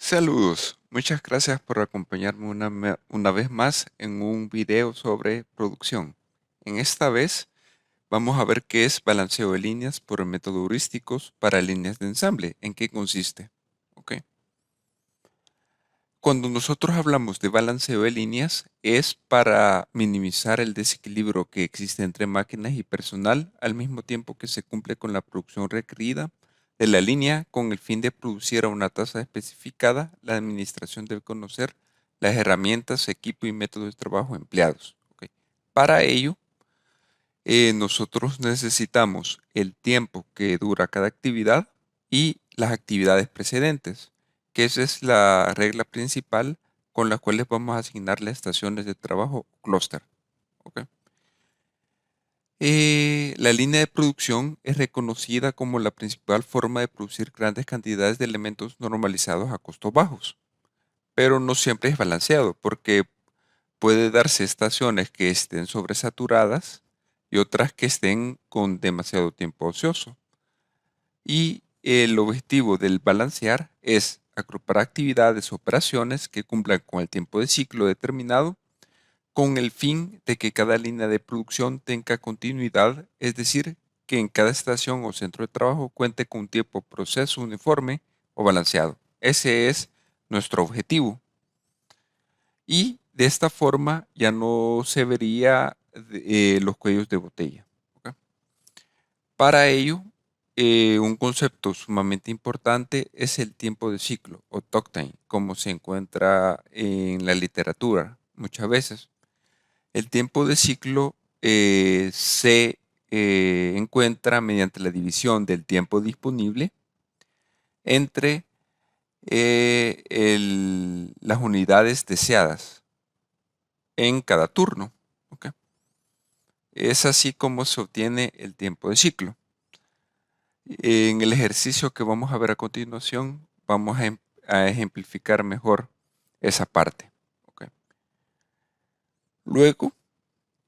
Saludos, muchas gracias por acompañarme una vez más en un video sobre producción. En esta vez vamos a ver qué es balanceo de líneas por métodos heurísticos para líneas de ensamble, en qué consiste. ¿Ok? Cuando nosotros hablamos de balanceo de líneas es para minimizar el desequilibrio que existe entre máquinas y personal al mismo tiempo que se cumple con la producción requerida de la línea con el fin de producir a una tasa especificada. La administración debe conocer las herramientas, equipo y métodos de trabajo empleados. ¿Ok? Para ello, nosotros necesitamos el tiempo que dura cada actividad y las actividades precedentes, que esa es la regla principal con la cual vamos a asignar las estaciones de trabajo clúster. ¿Ok? La línea de producción es reconocida como la principal forma de producir grandes cantidades de elementos normalizados a costos bajos, pero no siempre es balanceado porque puede darse estaciones que estén sobresaturadas y otras que estén con demasiado tiempo ocioso. Y el objetivo del balancear es agrupar actividades o operaciones que cumplan con el tiempo de ciclo determinado con el fin de que cada línea de producción tenga continuidad, es decir, que en cada estación o centro de trabajo cuente con un tiempo proceso uniforme o balanceado. Ese es nuestro objetivo. Y de esta forma ya no se vería los cuellos de botella. ¿Ok? Para ello, un concepto sumamente importante es el tiempo de ciclo o talk time, como se encuentra en la literatura muchas veces. El tiempo de ciclo se encuentra mediante la división del tiempo disponible entre las unidades deseadas en cada turno. ¿Ok? Es así como se obtiene el tiempo de ciclo. En el ejercicio que vamos a ver a continuación, vamos a ejemplificar mejor esa parte. ¿Ok? Luego,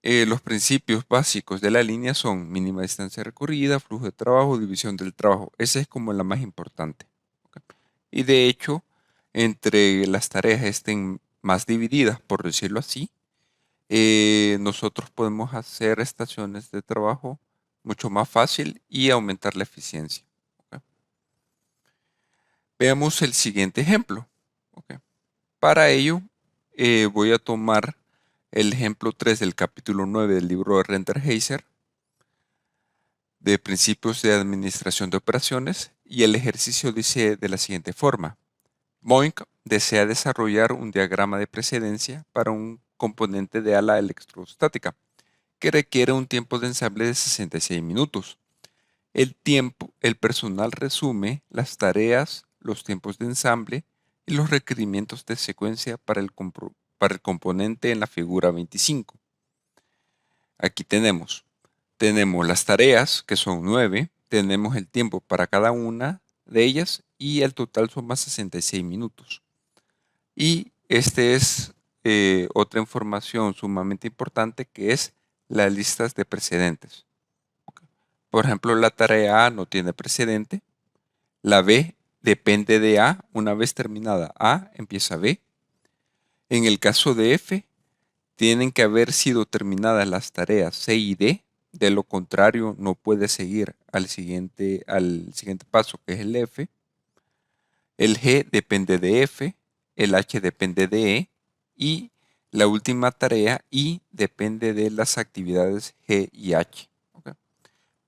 los principios básicos de la línea son mínima distancia recorrida, flujo de trabajo, división del trabajo. Esa es como la más importante. ¿Ok? Y de hecho, entre las tareas estén más divididas, por decirlo así, nosotros podemos hacer estaciones de trabajo mucho más fácil y aumentar la eficiencia. ¿Ok? Veamos el siguiente ejemplo. ¿Ok? Para ello, voy a tomar el ejemplo 3 del capítulo 9 del libro de Render-Heiser de principios de administración de operaciones y el ejercicio dice de la siguiente forma. Moink desea desarrollar un diagrama de precedencia para un componente de ala electrostática que requiere un tiempo de ensamble de 66 minutos. El personal resume las tareas, los tiempos de ensamble y los requerimientos de secuencia para para el componente en la figura 25. Aquí tenemos las tareas, que son 9, tenemos el tiempo para cada una de ellas y el total son más 66 minutos. Y este es otra información sumamente importante que es las listas de precedentes. Por ejemplo, la tarea A no tiene precedente, la B depende de A, una vez terminada A empieza B. En el caso de F, tienen que haber sido terminadas las tareas C y D, de lo contrario no puede seguir al siguiente paso que es el F. El G depende de F, el H depende de E y la última tarea I depende de las actividades G y H. ¿Ok?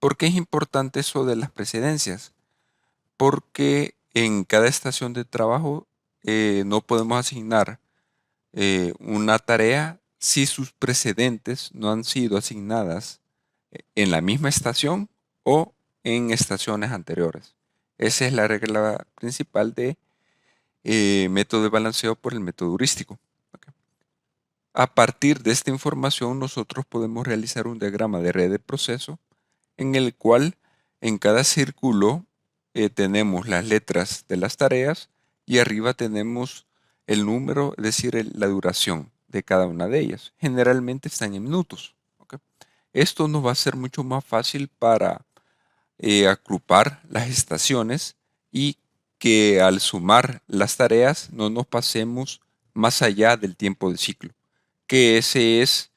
¿Por qué es importante eso de las precedencias? Porque en cada estación de trabajo no podemos asignar una tarea si sus precedentes no han sido asignadas en la misma estación o en estaciones anteriores. Esa es la regla principal de método de balanceo por el método heurístico. Okay. A partir de esta información nosotros podemos realizar un diagrama de red de proceso en el cual en cada círculo tenemos las letras de las tareas y arriba tenemos el número, es decir, la duración de cada una de ellas. Generalmente están en minutos. ¿Ok? Esto nos va a ser mucho más fácil para agrupar las estaciones y que al sumar las tareas no nos pasemos más allá del tiempo de ciclo, que ese es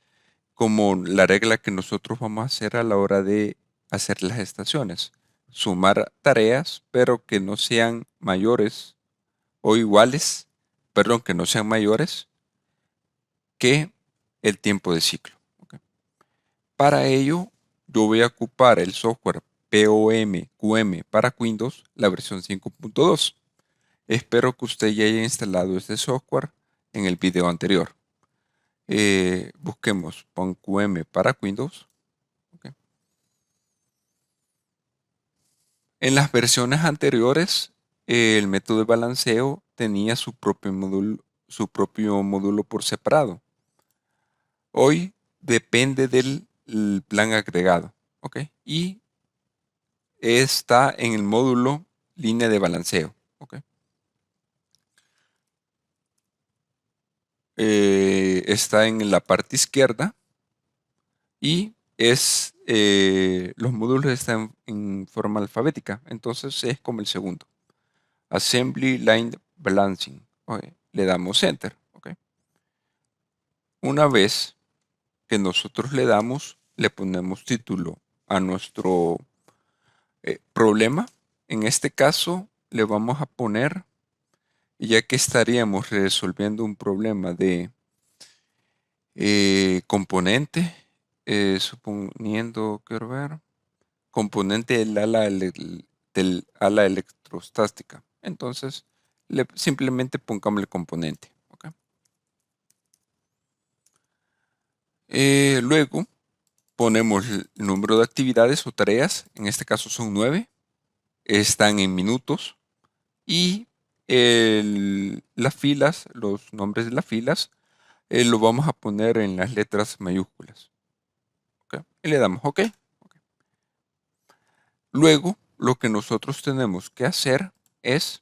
como la regla que nosotros vamos a hacer a la hora de hacer las estaciones. Sumar tareas, pero que no sean mayores o iguales, perdón, que no sean mayores que el tiempo de ciclo. ¿Ok? Para ello, yo voy a ocupar el software POM-QM para Windows, la versión 5.2. Espero que usted ya haya instalado este software en el video anterior. Busquemos POM-QM para Windows. ¿Ok? En las versiones anteriores, el método de balanceo tenía su propio módulo por separado. Hoy depende del plan agregado. ¿Ok? Y está en el módulo línea de balanceo. ¿Ok? Está en la parte izquierda y los módulos están en forma alfabética, entonces es como el segundo. Assembly Line Balancing. ¿Ok? Le damos Enter. ¿Ok? Una vez que nosotros le ponemos título a nuestro problema. En este caso le vamos a poner, ya que estaríamos resolviendo un problema de componente, suponiendo, quiero ver, componente del ala electrostática. Entonces, simplemente pongamos el componente. ¿Ok? Luego, ponemos el número de actividades o tareas, en este caso son 9, están en minutos, y las filas, los nombres de las filas, lo vamos a poner en las letras mayúsculas. ¿Ok? Y le damos OK. ¿Ok? Luego, lo que nosotros tenemos que hacer es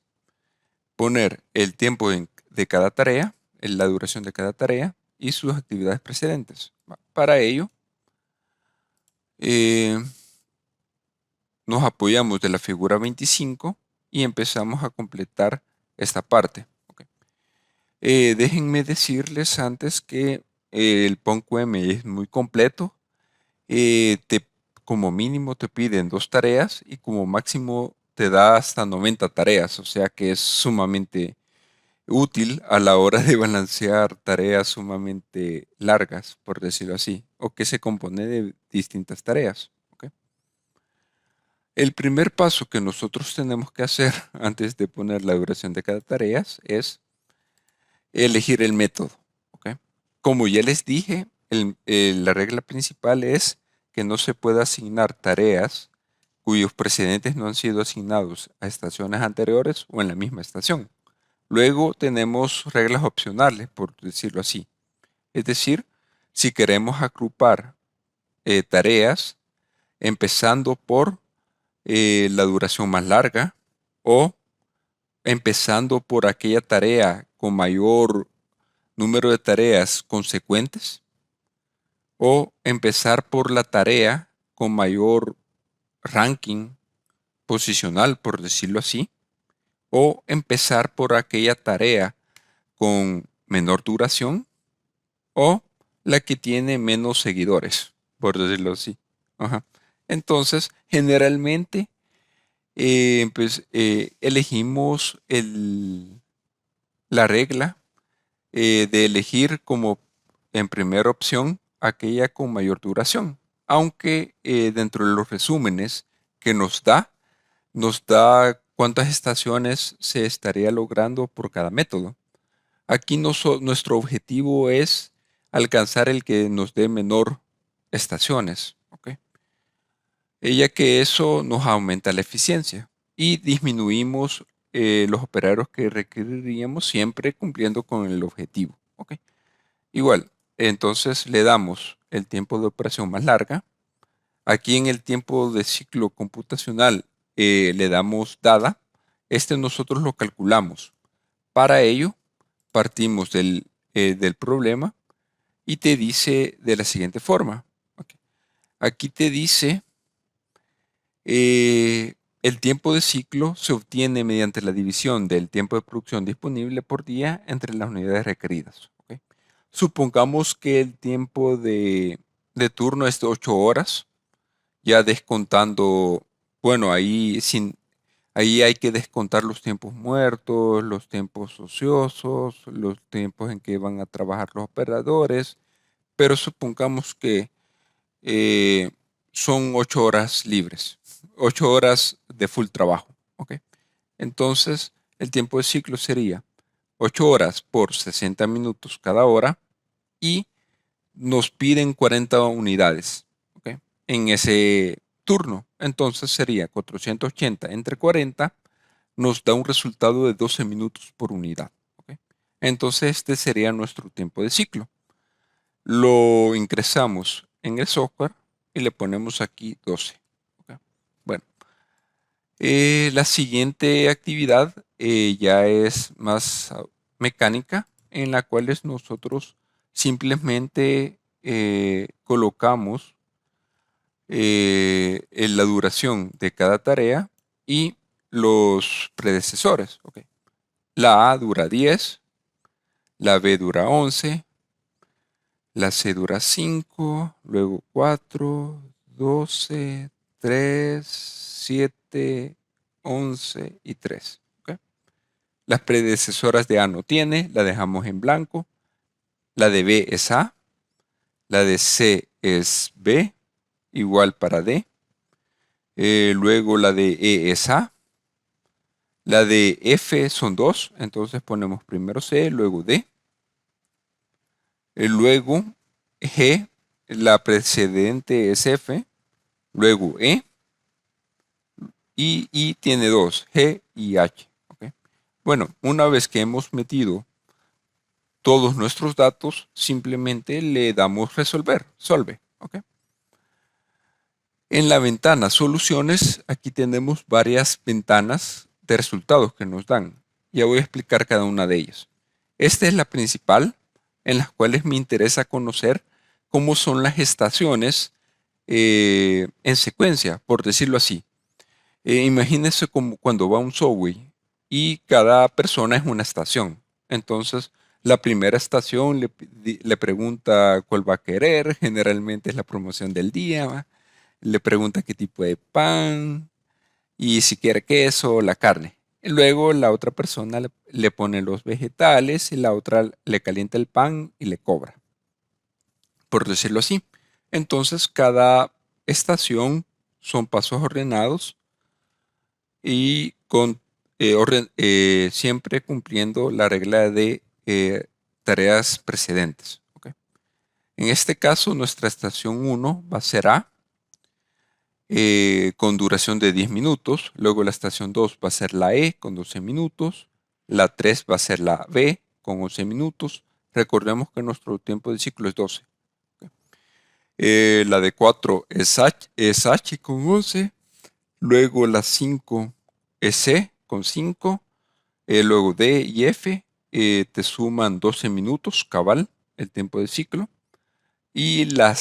poner el tiempo de cada tarea, la duración de cada tarea y sus actividades precedentes. Para ello, nos apoyamos de la figura 25 y empezamos a completar esta parte. ¿Ok? Déjenme decirles antes que el POM-QM es muy completo. Como mínimo te piden 2 tareas y como máximo te da hasta 90 tareas, o sea que es sumamente útil a la hora de balancear tareas sumamente largas, por decirlo así, o que se compone de distintas tareas. ¿Ok? El primer paso que nosotros tenemos que hacer antes de poner la duración de cada tarea es elegir el método. ¿Ok? Como ya les dije, la regla principal es que no se puede asignar tareas cuyos precedentes no han sido asignados a estaciones anteriores o en la misma estación. Luego tenemos reglas opcionales, por decirlo así. Es decir, si queremos agrupar tareas empezando por la duración más larga o empezando por aquella tarea con mayor número de tareas consecuentes o empezar por la tarea con mayor ranking posicional, por decirlo así, o empezar por aquella tarea con menor duración o la que tiene menos seguidores, por decirlo así. Ajá. Entonces, generalmente, elegimos la regla de elegir como en primera opción aquella con mayor duración, aunque dentro de los resúmenes que nos da cuántas estaciones se estaría logrando por cada método. Aquí nuestro objetivo es alcanzar el que nos dé menor estaciones, ¿ok? Ya que eso nos aumenta la eficiencia y disminuimos los operarios que requeriríamos siempre cumpliendo con el objetivo, ¿ok? Igual, entonces le damos el tiempo de operación más larga. Aquí en el tiempo de ciclo computacional le damos dada. Nosotros lo calculamos. Para ello, partimos del problema y te dice de la siguiente forma. Okay. Aquí te dice el tiempo de ciclo se obtiene mediante la división del tiempo de producción disponible por día entre las unidades requeridas. ¿Ok? Supongamos que el tiempo de turno es de 8 horas, ya descontando, bueno, ahí hay que descontar los tiempos muertos, los tiempos ociosos, los tiempos en que van a trabajar los operadores, pero supongamos que eh, son 8 horas libres, 8 horas de full trabajo. ¿Ok? Entonces, el tiempo de ciclo sería 8 horas por 60 minutos cada hora y nos piden 40 unidades. ¿Ok? En ese turno. Entonces sería 480 entre 40, nos da un resultado de 12 minutos por unidad. ¿Ok? Entonces este sería nuestro tiempo de ciclo. Lo ingresamos en el software y le ponemos aquí 12. ¿Ok? Bueno, la siguiente actividad ya es más mecánica, en la cual nosotros simplemente colocamos en la duración de cada tarea y los predecesores. ¿Ok? La A dura 10, la B dura 11, la C dura 5, luego 4, 12, 3, 7, 11 y 3. ¿Ok? Las predecesoras de A no tiene, la dejamos en blanco. La de B es A, la de C es B, igual para D. Luego la de E es A. La de F son 2, entonces ponemos primero C, luego D. Luego G, la precedente es F, luego E, y I tiene 2, G y H. ¿Ok? Bueno, una vez que hemos metido todos nuestros datos, simplemente le damos resolver, solve. ¿Ok? En la ventana soluciones, aquí tenemos varias ventanas de resultados que nos dan. Ya voy a explicar cada una de ellas. Esta es la principal, en las cuales me interesa conocer cómo son las estaciones en secuencia, por decirlo así. Imagínense como cuando va un subway y cada persona es una estación. Entonces, la primera estación le pregunta cuál va a querer, generalmente es la promoción del día, ¿va? Le pregunta qué tipo de pan y si quiere queso o la carne. Y luego la otra persona le pone los vegetales y la otra le calienta el pan y le cobra, por decirlo así. Entonces, cada estación son pasos ordenados y siempre cumpliendo la regla de tareas precedentes. ¿Ok? En este caso, nuestra estación 1 va a ser A, con duración de 10 minutos. Luego la estación 2 va a ser la E con 12 minutos. La 3 va a ser la B con 11 minutos. Recordemos que nuestro tiempo de ciclo es 12. ¿Ok? La de 4 es H con 11. Luego la 5 es C con 5. Luego D y F te suman 12 minutos, cabal, el tiempo de ciclo. Y la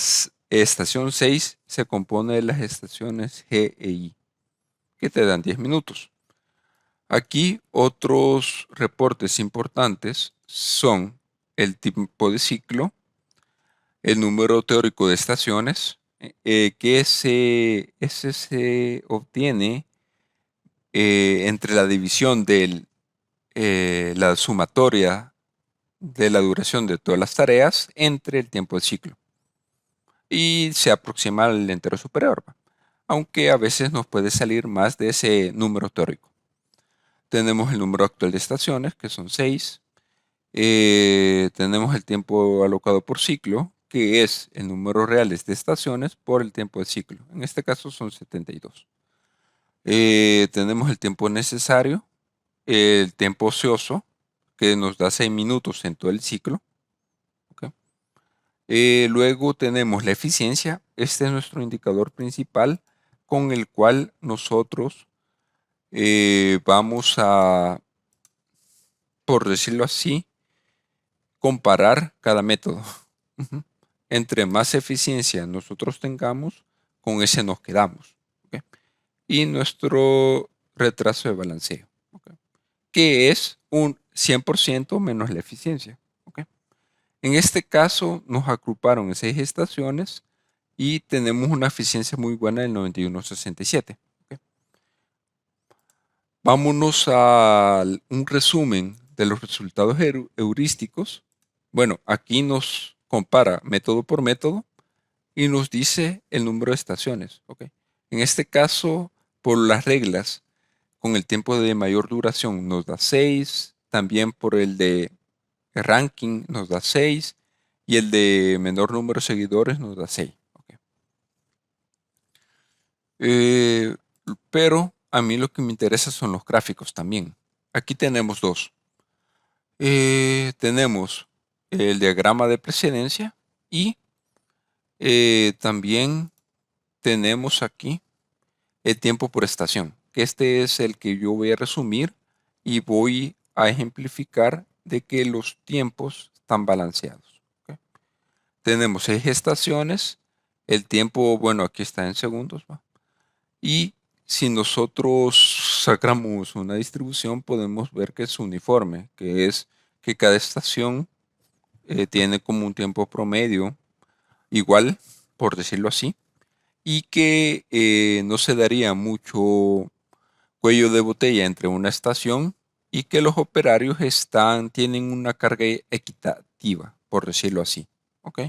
estación 6 se compone de las estaciones G e I, que te dan 10 minutos. Aquí otros reportes importantes son el tiempo de ciclo, el número teórico de estaciones, que ese se obtiene entre la división de la sumatoria de la duración de todas las tareas entre el tiempo de ciclo y se aproxima al entero superior, ¿va? Aunque a veces nos puede salir más de ese número teórico. Tenemos el número actual de estaciones, que son 6. Tenemos el tiempo alocado por ciclo, que es el número real de estaciones por el tiempo de ciclo. En este caso son 72. Tenemos el tiempo necesario, el tiempo ocioso, que nos da 6 minutos en todo el ciclo. ¿Ok? Luego tenemos la eficiencia. Este es nuestro indicador principal con el cual nosotros vamos a, por decirlo así, comparar cada método. Ujú. Entre más eficiencia nosotros tengamos, con ese nos quedamos. ¿Ok? y nuestro retraso de balanceo, ¿okay? Que es un 100% menos la eficiencia. ¿Okay? En este caso nos agruparon en 6 estaciones y tenemos una eficiencia muy buena del 91.67. ¿Okay? Vámonos a un resumen de los resultados heurísticos. Bueno, aquí nos compara método por método y nos dice el número de estaciones. ¿Okay? En este caso, por las reglas, con el tiempo de mayor duración nos da 6, también por el de ranking nos da 6 y el de menor número de seguidores nos da 6. ¿Okay? Pero a mí lo que me interesa son los gráficos también. Aquí tenemos dos. Tenemos el diagrama de precedencia y también tenemos aquí el tiempo por estación, que este es el que yo voy a resumir y voy a ejemplificar de que los tiempos están balanceados. ¿Okay? Tenemos 6 estaciones, el tiempo, bueno, aquí está en segundos, ¿va? Y si nosotros sacamos una distribución, podemos ver que es uniforme, que es que cada estación tiene como un tiempo promedio igual, por decirlo así, y que no se daría mucho cuello de botella entre una estación y que los operarios tienen una carga equitativa, por decirlo así. ¿Ok?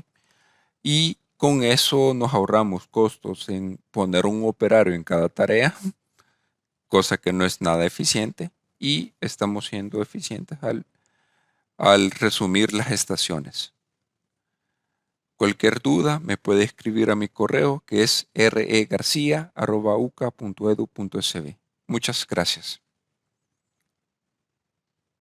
Y con eso nos ahorramos costos en poner un operario en cada tarea, cosa que no es nada eficiente, y estamos siendo eficientes al resumir las estaciones. Cualquier duda me puede escribir a mi correo que es regarcia@uca.edu.sb. Muchas gracias.